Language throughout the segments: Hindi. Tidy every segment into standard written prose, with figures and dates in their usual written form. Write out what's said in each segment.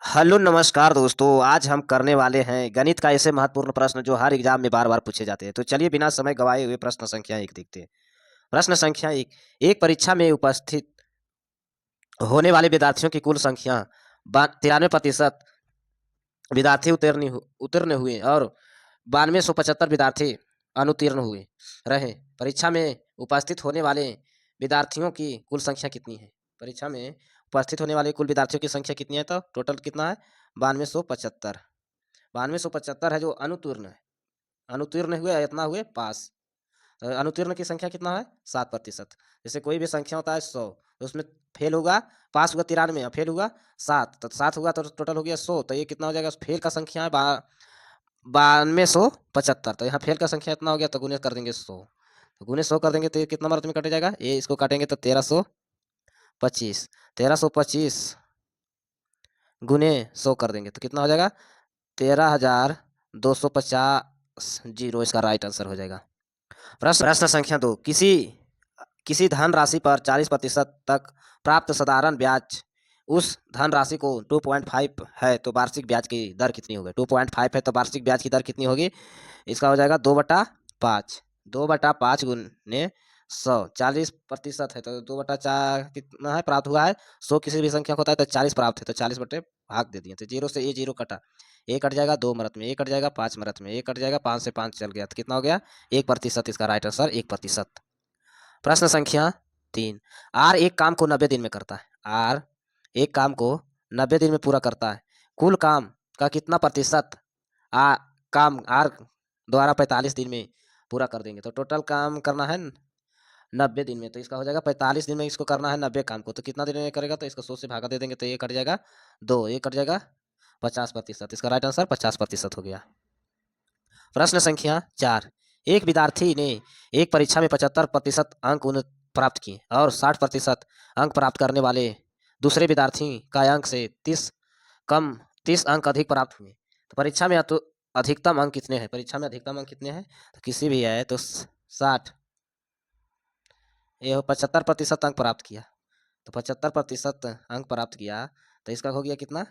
हेलो नमस्कार दोस्तों। आज हम करने वाले हैं गणित का ऐसे महत्वपूर्ण प्रश्न जो हर एग्जाम में बार बार पूछे जाते हैं। तो चलिए बिना समय गवाए हुए प्रश्न संख्या एक देखते हैं। प्रश्न संख्या एक। एक परीक्षा में उपस्थित होने वाले विद्यार्थियों की कुल संख्या 93% विद्यार्थी उत्तीर्ण हुए और 9275 विद्यार्थी अनुत्तीर्ण हुए रहे। परीक्षा में उपस्थित होने वाले विद्यार्थियों की कुल संख्या कितनी है? परीक्षा में उपस्थित होने वाले कुल विद्यार्थियों की संख्या कितनी है? तो टोटल कितना है? 9275। 9275 है जो अनुत्तीर्ण है। अनुत्तीर्ण हुए इतना हुए पास। तो अनुत्तीर्ण की संख्या कितना है? 7%। जैसे कोई भी संख्या होता है 100, तो उसमें फेल होगा, पास होगा 93 और फेल होगा 7, तो 7 होगा तो टोटल हो गया 100। तो ये कितना हो जाएगा? फेल का संख्या है 9275। तो यहाँ फेल का संख्या इतना हो गया, तो गुने कर देंगे 100। तो गुने 100 कर देंगे तो ये कितना मात्रा में कट जाएगा? ये इसको काटेंगे तो 1325। 1325 गुने 100 कर देंगे तो कितना हो जाएगा? 13,250 जीरो इसका राइट आंसर हो जाएगा। प्रश्न संख्या दो। किसी किसी धनराशि पर 40% तक प्राप्त साधारण ब्याज उस धनराशि को 2.5 है तो वार्षिक ब्याज की दर कितनी होगी? 2.5 है तो वार्षिक ब्याज की दर कितनी होगी? इसका हो जाएगा 2/5। 2/5 गुने 100। 40% है तो 2/4 कितना है प्राप्त हुआ है? 100 किसी भी संख्या होता है तो 40 प्राप्त है, तो 40 बटे भाग दे दिए। तो जीरो से ये जीरो कटा, एक कट जाएगा 2 मरत में, एक कट जाएगा 5 मरत में, एक कट जाएगा 5 से 5 चल गया, तो कितना हो गया? 1%। इसका राइट आंसर 1%। प्रश्न संख्या 3। आर एक काम को 90 दिन में करता है। आर एक काम को 90 दिन में पूरा करता है। कुल काम का कितना प्रतिशत आ काम आर द्वारा 45 दिन में पूरा कर देंगे? तो टोटल काम करना है 90 दिन में, तो इसका हो जाएगा 45 दिन में इसको करना है 90 काम को, तो कितना दिन में करेगा? तो इसको 100 से भागा दे देंगे तो ये कट जाएगा 2, ये कट जाएगा 50%। इसका राइट आंसर 50% हो गया। प्रश्न संख्या 4। एक विद्यार्थी ने एक परीक्षा में 75% अंक प्राप्त किए और 60% अंक प्राप्त करने वाले दूसरे विद्यार्थी का अंक से 30 अंक अधिक प्राप्त हुए। तो परीक्षा में अधिकतम अंक कितने हैं? परीक्षा में अधिकतम अंक कितने हैं? तो किसी भी है तो 60, ये 75% अंक प्राप्त किया, तो 75% अंक प्राप्त किया, तो इसका हो गया कितना?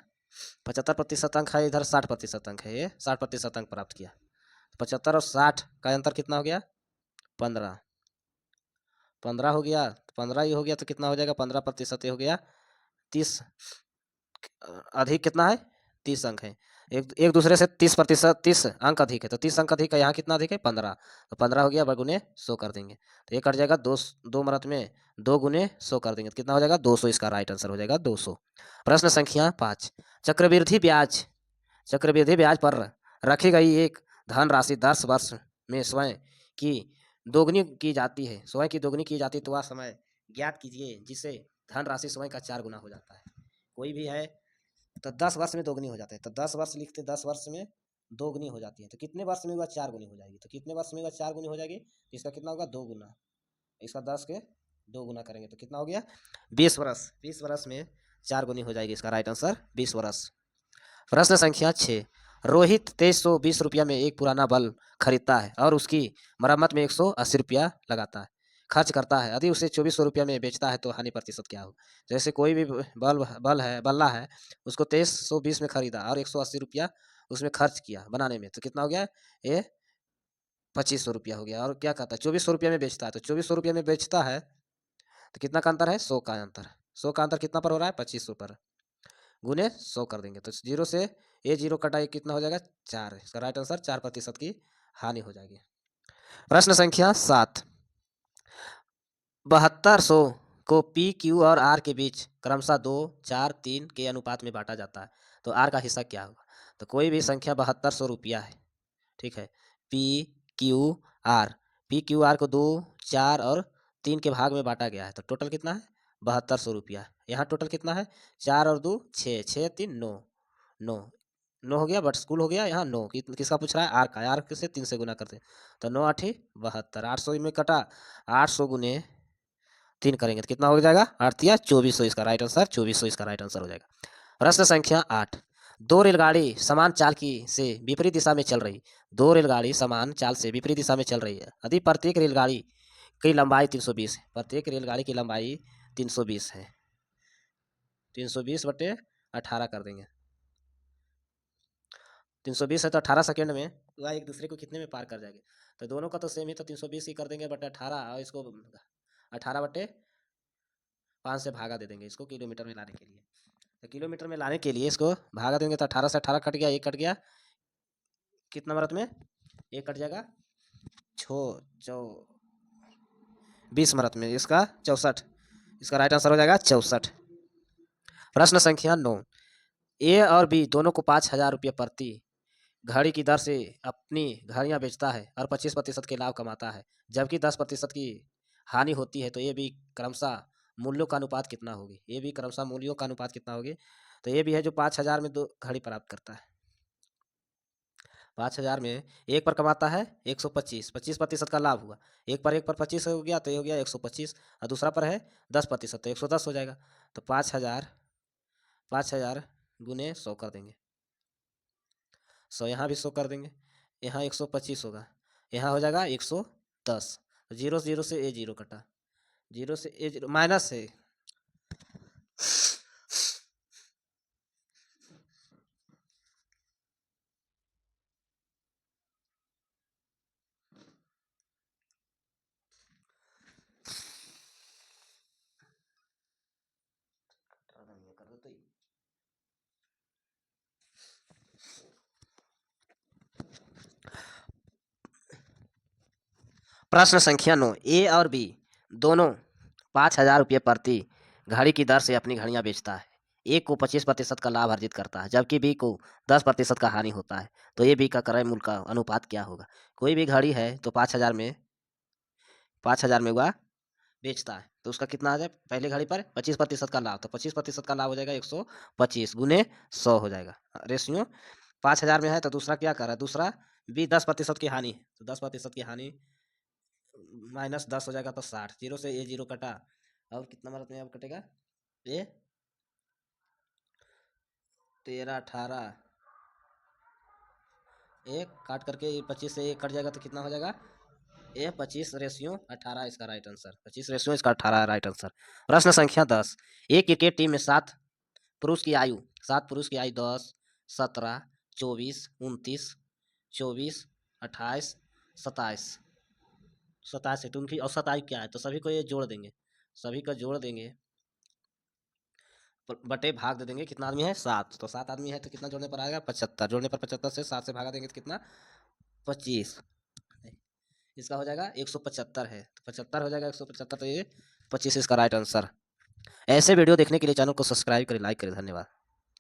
75% अंक है इधर, 60% अंक है, ये 60% अंक प्राप्त किया। 75 और 60 का अंतर कितना हो गया? 15। 15 हो गया, 15 ही हो गया तो कितना हो जाएगा? 15% हो गया 30। अधिक कितना है? 30 अंक है। एक एक दूसरे से 30%, 30 अंक अधिक है, तो 30 अंक अधिक है, यहाँ कितना अधिक है? 15। तो 15 हो गया, बगुने 100 कर देंगे, तो ये कट जाएगा 2 मरत में 2 गुने 100 कर देंगे तो कितना हो जाएगा? 200। इसका राइट आंसर हो जाएगा 200। प्रश्न संख्या 5। चक्रवृद्धि ब्याज चक्रवृद्धि ब्याज पर रखी गई एक धनराशि 10 वर्ष में स्वयं की दोगुनी की जाती है। स्वयं की दोगुनी की जाती है तो वह समय ज्ञात कीजिए जिससे धनराशि स्वयं का 4 गुना हो जाता है। कोई भी है तो 10 वर्ष में दोगुनी हो जाता है, तो 10 वर्ष लिखते, 10 वर्ष में दोगुनी हो जाती है, तो कितने वर्ष में वह 4 गुनी हो जाएगी? तो कितने वर्ष में वह 4 गुनी हो जाएगी? इसका कितना होगा? 2 गुना। इसका 10 के 2 गुना करेंगे तो कितना हो गया? 20 वर्ष। 20 वर्ष में 4 गुनी हो जाएगी। इसका राइट आंसर 20 वर्ष। प्रश्न संख्या 6। रोहित 2320 रुपया में एक पुराना बल्ब खरीदता है और उसकी मरम्मत में 180 रुपया लगाता है, खर्च करता है। यदि उसे 2400 रुपया में बेचता है तो हानि प्रतिशत क्या हो? जैसे कोई भी बल्ला है, उसको 2320 में खरीदा और 180 रुपया उसमें खर्च किया बनाने में, तो कितना हो गया? ये 2500 रुपया हो गया। और क्या कहता है? 2400 रुपया में बेचता है, तो 2400 रुपया में बेचता है तो कितना का अंतर है? 100 का अंतर। 100 का अंतर कितना पर हो रहा है? 2500 पर। गुने 100 कर देंगे तो जीरो से ये जीरो कटा, ये कितना हो जाएगा? 4। इसका राइट आंसर 4% की हानि हो जाएगी। प्रश्न संख्या 7। 7200 को पी क्यू और आर के बीच क्रमशः 2, 4, 3 के अनुपात में बांटा जाता है, तो आर का हिस्सा क्या होगा? तो कोई भी संख्या 7200 रुपया है, ठीक है, P Q R, P Q R को 2, 4 और 3 के भाग में बांटा गया है, तो टोटल कितना है? 7200 रुपया। यहाँ टोटल कितना है? 4 और 2 6, 6 3 9, 9 9 हो गया, बट स्कूल हो गया। यहाँ 9 किसका पूछ रहा है? आर का। आर से 3 से गुना करते हैं तो 9 8 72। 800 में कटा, 800 गुने 3 करेंगे तो कितना हो जाएगा? 8 या 2400। इसका राइट आंसर 2400। इसका राइट आंसर हो जाएगा। प्रश्न संख्या 8। दो रेलगाड़ी समान चाल की से विपरीत दिशा में चल रही। दो रेलगाड़ी समान चाल से विपरीत दिशा में चल रही है। यदि प्रत्येक रेलगाड़ी की लंबाई 320 है, प्रत्येक रेलगाड़ी की लंबाई 320 है, 320 बटे 18 कर देंगे 320 है तो 18 सेकेंड में वह एक दूसरे को कितने में पार कर जाएंगे? तो दोनों का तो सेम ही, तो 320 ही कर देंगे बटे 18, और इसको 18 बटे 5 से भागा दे देंगे इसको किलोमीटर में लाने के लिए। तो किलोमीटर में लाने के लिए इसको भागा देंगे तो 18 से 18 कट गया, एक कट गया, कितना मरत में एक कट जाएगा, 20 मरत में इसका 64, इसका राइट आंसर हो जाएगा 64। प्रश्न संख्या 9, ए और बी दोनों को 5,000 रुपये प्रति घड़ी की दर से अपनी घड़ियां बेचता है और 25% के लाभ कमाता है, जबकि 10% की हानि होती है, तो ये भी क्रमशः मूल्यों का अनुपात कितना होगी? ये भी क्रमशः मूल्यों का अनुपात कितना होगी? तो ये भी है जो 5,000 में 2 घड़ी प्राप्त करता है, 5,000 में एक पर कमाता है 125, 25% का लाभ हुआ, एक पर 25 हो गया तो ये हो गया 125, और दूसरा पर है 10% तो 110 हो जाएगा। तो 5,000 गुने 100 कर देंगे, 100 यहाँ भी 100 कर देंगे, यहाँ 125 होगा, यहाँ हो जाएगा 110, जीरो जीरो से ए जीरो कटा, जीरो से ए जीरो माइनस है, प्रश्न संख्या 9, ए और बी दोनों 5,000 रुपये प्रति घड़ी की दर से अपनी घड़ियां बेचता है, ए को 25% का लाभ अर्जित करता है, जबकि बी को 10% का हानि होता है, तो ये बी का क्रय मूल्य का अनुपात क्या होगा? कोई भी घड़ी है तो 5,000 में वह बेचता है, तो उसका कितना आ जाए, पहले घड़ी पर 25% का लाभ, तो 25% का लाभ हो जाएगा 125 गुने 100 हो जाएगा, रेशियो 5,000 में है तो दूसरा क्या कर रहा है, दूसरा बी 10% की हानि, तो 10% की हानि माइनस 10 हो जाएगा तो 60, जीरो से ए जीरो कटा, और कितना मरत में अब कटेगा, ए 13 18, एक काट करके 25 से एक कट जाएगा तो कितना हो जाएगा, ए 25/18, इसका राइट आंसर 25 इसका 18 राइट आंसर। प्रश्न संख्या 10, एक क्रिकेट टीम में 7 पुरुष की आयु 10 17 24 29 24 28 27, 27 है, तो उनकी औसत आयु क्या है? तो सभी को ये जोड़ देंगे, सभी का जोड़ देंगे, बटे भाग दे देंगे, कितना आदमी है 7, तो 7 आदमी है तो कितना जोड़ने पर आएगा 75, जोड़ने पर 75 से 7 से भागा देंगे तो कितना 25, इसका हो जाएगा 175 है, तो 75 हो जाएगा 175, तो ये 25 इसका राइट आंसर। ऐसे वीडियो देखने के लिए चैनल को सब्सक्राइब करें, लाइक करें, धन्यवाद।